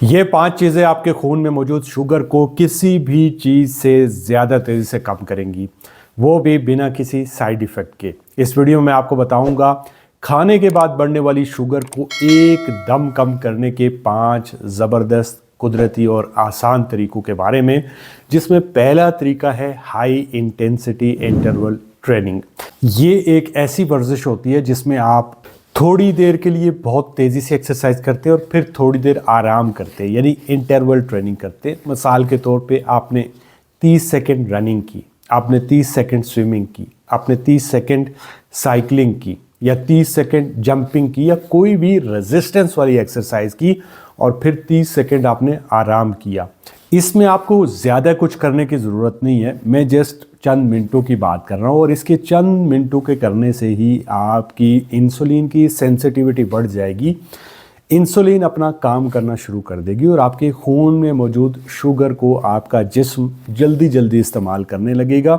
ये 5 चीज़ें आपके खून में मौजूद शुगर को किसी भी चीज़ से ज़्यादा तेज़ी से कम करेंगी, वो भी बिना किसी साइड इफ़ेक्ट के। इस वीडियो में आपको बताऊंगा खाने के बाद बढ़ने वाली शुगर को एकदम कम करने के 5 ज़बरदस्त, कुदरती और आसान तरीकों के बारे में, जिसमें पहला तरीका है हाई इंटेंसिटी इंटरवल ट्रेनिंग। ये एक ऐसी वर्जिश होती है जिसमें आप थोड़ी देर के लिए बहुत तेज़ी से एक्सरसाइज करते हैं और फिर थोड़ी देर आराम करते हैं, यानी इंटरवल ट्रेनिंग करते हैं। मिसाल के तौर पे आपने 30 सेकंड रनिंग की, आपने 30 सेकंड स्विमिंग की, आपने 30 सेकंड साइकिलिंग की, या 30 सेकंड जंपिंग की, या कोई भी रेजिस्टेंस वाली एक्सरसाइज की, और फिर 30 सेकंड आपने आराम किया। इसमें आपको ज़्यादा कुछ करने की ज़रूरत नहीं है, मैं जस्ट चंद मिनटों की बात कर रहा हूँ, और इसके चंद मिनटों के करने से ही आपकी इंसुलिन की सेंसिटिविटी बढ़ जाएगी। इंसुलिन अपना काम करना शुरू कर देगी और आपके खून में मौजूद शुगर को आपका जिस्म जल्दी जल्दी इस्तेमाल करने लगेगा।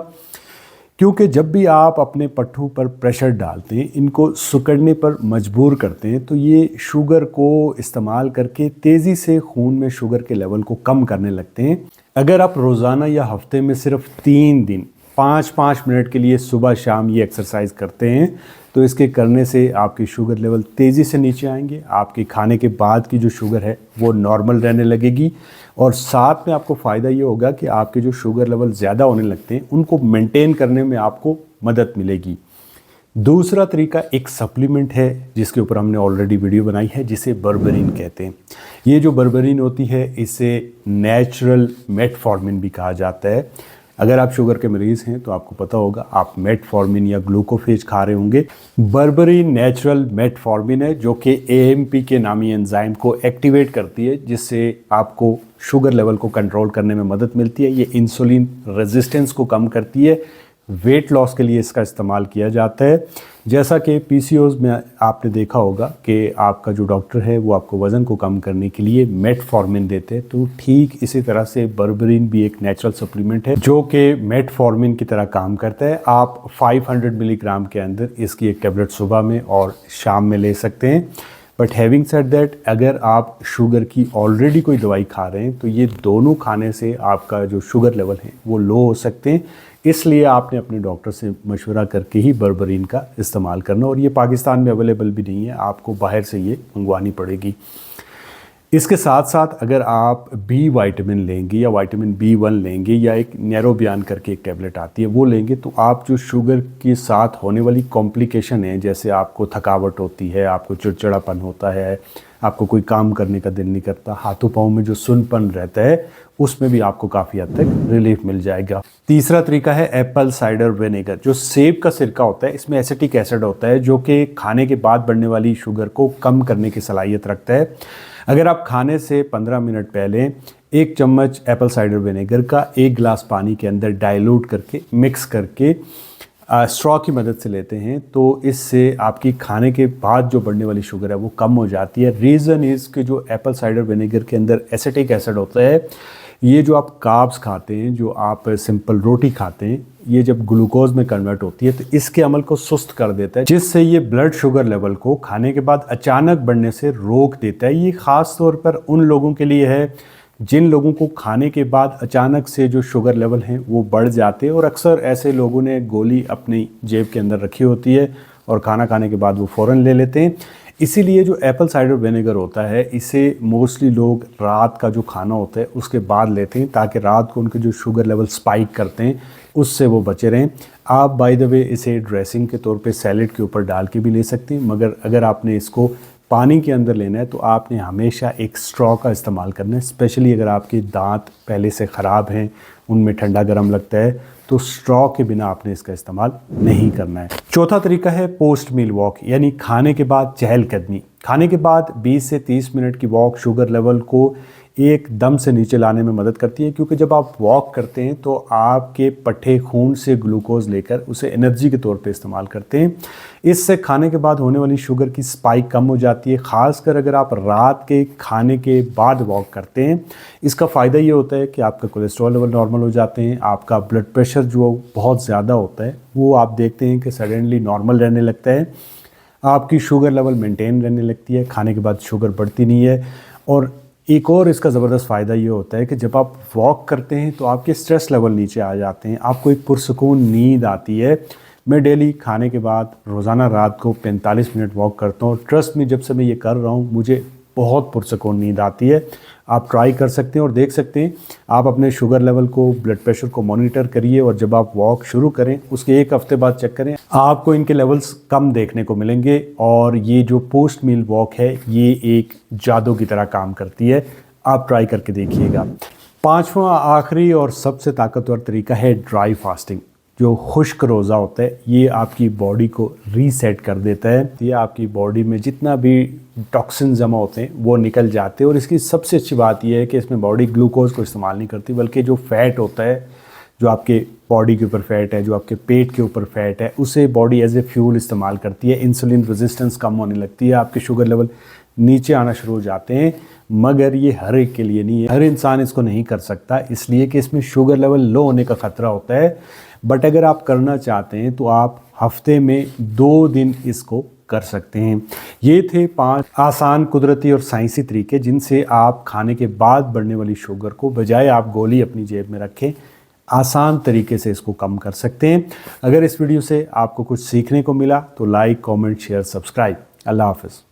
क्योंकि जब भी आप अपने पट्टों पर प्रेशर डालते हैं, इनको सिकुड़ने पर मजबूर करते हैं, तो ये शुगर को इस्तेमाल करके तेज़ी से खून में शुगर के लेवल को कम करने लगते हैं। अगर आप रोज़ाना या हफ्ते में सिर्फ 3 दिन 5-5 मिनट के लिए सुबह शाम ये एक्सरसाइज करते हैं, तो इसके करने से आपकी शुगर लेवल तेज़ी से नीचे आएंगे। आपके खाने के बाद की जो शुगर है वो नॉर्मल रहने लगेगी, और साथ में आपको फ़ायदा ये होगा कि आपके जो शुगर लेवल ज़्यादा होने लगते हैं उनको मेंटेन करने में आपको मदद मिलेगी। दूसरा तरीका एक सप्लीमेंट है जिसके ऊपर हमने ऑलरेडी वीडियो बनाई है, जिसे बर्बरीन कहते हैं। ये जो बर्बरीन होती है इसे नेचुरल मेटफॉर्मिन भी कहा जाता है। अगर आप शुगर के मरीज़ हैं तो आपको पता होगा, आप मेटफॉर्मिन या ग्लूकोफेज खा रहे होंगे। बर्बरीन नेचुरल मेटफॉर्मिन है जो कि एएमपी के नामी एंजाइम को एक्टिवेट करती है, जिससे आपको शुगर लेवल को कंट्रोल करने में मदद मिलती है। ये इंसुलिन रेजिस्टेंस को कम करती है। वेट लॉस के लिए इसका इस्तेमाल किया जाता है। जैसा कि पीसीओज में आपने देखा होगा कि आपका जो डॉक्टर है वो आपको वज़न को कम करने के लिए मेटफॉर्मिन देते हैं, तो ठीक इसी तरह से बर्बरीन भी एक नेचुरल सप्लीमेंट है जो कि मेटफॉर्मिन की तरह काम करता है। आप 500 मिलीग्राम के अंदर इसकी एक टैबलेट सुबह में और शाम में ले सकते हैं। बट हैविंग सेड दैट, अगर आप शुगर की ऑलरेडी कोई दवाई खा रहे हैं तो ये दोनों खाने से आपका जो शुगर लेवल है वो लो हो सकते हैं। इसलिए आपने अपने डॉक्टर से मशवरा करके ही बर्बरीन का इस्तेमाल करना, और ये पाकिस्तान में अवेलेबल भी नहीं है, आपको बाहर से ये मंगवानी पड़ेगी। इसके साथ साथ अगर आप बी वाइटामिन लेंगे या विटामिन B1 लेंगे, या एक नैरोबियान करके एक टैबलेट आती है वो लेंगे, तो आप जो शुगर के साथ होने वाली कॉम्प्लिकेशन है, जैसे आपको थकावट होती है, आपको चिड़चिड़ापन होता है, आपको कोई काम करने का दिल नहीं करता, हाथों पाँव में जो सुन्नपन रहता है, उसमें भी आपको काफ़ी हद तक रिलीफ मिल जाएगा। तीसरा तरीका है एप्पल साइडर विनेगर। जो सेब का सिरका होता है, इसमें एसिटिक एसिड होता है जो कि खाने के बाद बढ़ने वाली शुगर को कम करने की सलाहियत रखता है। अगर आप खाने से 15 मिनट पहले 1 चम्मच एप्पल साइडर विनेगर का 1 गिलास पानी के अंदर डाइल्यूट करके मिक्स करके स्ट्रॉ की मदद से लेते हैं, तो इससे आपकी खाने के बाद जो बढ़ने वाली शुगर है वो कम हो जाती है। रीज़न इज़ कि जो एप्पल साइडर विनेगर के अंदर एसिटिक एसिड होता है, ये जो आप कार्ब्स खाते हैं, जो आप सिंपल रोटी खाते हैं, ये जब ग्लूकोज में कन्वर्ट होती है तो इसके अमल को सुस्त कर देता है, जिससे ये ब्लड शुगर लेवल को खाने के बाद अचानक बढ़ने से रोक देता है। ये ख़ास तौर पर उन लोगों के लिए है जिन लोगों को खाने के बाद अचानक से जो शुगर लेवल हैं वो बढ़ जाते हैं, और अक्सर ऐसे लोगों ने गोली अपनी जेब के अंदर रखी होती है और खाना खाने के बाद वो फ़ौरन ले लेते हैं। इसीलिए जो एप्पल साइडर विनेगर होता है, इसे मोस्टली लोग रात का जो खाना होता है उसके बाद लेते हैं, ताकि रात को उनके जो शुगर लेवल स्पाइक करते हैं उससे वो बचे रहें। आप बाय द वे इसे ड्रेसिंग के तौर पे सैलेड के ऊपर डाल के भी ले सकते हैं, मगर अगर आपने इसको पानी के अंदर लेना है तो आपने हमेशा एक स्ट्रॉ का इस्तेमाल करना है। स्पेशली अगर आपके दांत पहले से ख़राब हैं, उनमें ठंडा गर्म लगता है, तो स्ट्रॉ के बिना आपने इसका इस्तेमाल नहीं करना है। चौथा तरीका है पोस्ट मील वॉक, यानी खाने के बाद चहलकदमी। खाने के बाद 20 से 30 मिनट की वॉक शुगर लेवल को एकदम से नीचे लाने में मदद करती है, क्योंकि जब आप वॉक करते हैं तो आपके पट्टे खून से ग्लूकोज लेकर उसे एनर्जी के तौर पे इस्तेमाल करते हैं। इससे खाने के बाद होने वाली शुगर की स्पाइक कम हो जाती है, ख़ासकर अगर आप रात के खाने के बाद वॉक करते हैं। इसका फ़ायदा ये होता है कि आपका कोलेस्ट्रॉल लेवल नॉर्मल हो जाते हैं, आपका ब्लड प्रेशर जो बहुत ज़्यादा होता है वो आप देखते हैं कि सडनली नॉर्मल रहने लगता है, आपकी शुगर लेवल मेंटेन रहने लगती है, खाने के बाद शुगर बढ़ती नहीं है। और एक और इसका ज़बरदस्त फ़ायदा ये होता है कि जब आप वॉक करते हैं तो आपके स्ट्रेस लेवल नीचे आ जाते हैं, आपको एक पुरसुकून नींद आती है। मैं डेली खाने के बाद रोज़ाना रात को 45 मिनट वॉक करता हूँ। ट्रस्ट में जब से मैं ये कर रहा हूँ मुझे बहुत पुरसुकून नींद आती है। आप ट्राई कर सकते हैं और देख सकते हैं। आप अपने शुगर लेवल को, ब्लड प्रेशर को मॉनिटर करिए और जब आप वॉक शुरू करें उसके एक हफ्ते बाद चेक करें, आपको इनके लेवल्स कम देखने को मिलेंगे। और ये जो पोस्ट मील वॉक है ये एक जादू की तरह काम करती है, आप ट्राई करके देखिएगा। पांचवा आखिरी और सबसे ताकतवर तरीका है ड्राई फास्टिंग। जो खुश्क रोज़ा होता है ये आपकी बॉडी को रीसेट कर देता है, ये आपकी बॉडी में जितना भी टॉक्सिन जमा होते हैं वो निकल जाते हैं। और इसकी सबसे अच्छी बात यह है कि इसमें बॉडी ग्लूकोज को इस्तेमाल नहीं करती, बल्कि जो फ़ैट होता है, जो आपके बॉडी के ऊपर फैट है, जो आपके पेट के ऊपर फैट है, उसे बॉडी एज ए फ्यूल इस्तेमाल करती है। इंसुलिन रेजिस्टेंस कम होने लगती है, आपके शुगर लेवल नीचे आना शुरू हो जाते हैं। मगर ये हर एक के लिए नहीं है, हर इंसान इसको नहीं कर सकता, इसलिए कि इसमें शुगर लेवल लो होने का ख़तरा होता है। बट अगर आप करना चाहते हैं तो आप हफ्ते में 2 दिन इसको कर सकते हैं। ये थे 5 आसान, कुदरती और साइंसी तरीके जिनसे आप खाने के बाद बढ़ने वाली शुगर को, बजाय आप गोली अपनी जेब में रखें, आसान तरीके से इसको कम कर सकते हैं। अगर इस वीडियो से आपको कुछ सीखने को मिला तो लाइक, कमेंट, शेयर, सब्सक्राइब। अल्लाह हाफ़िज़।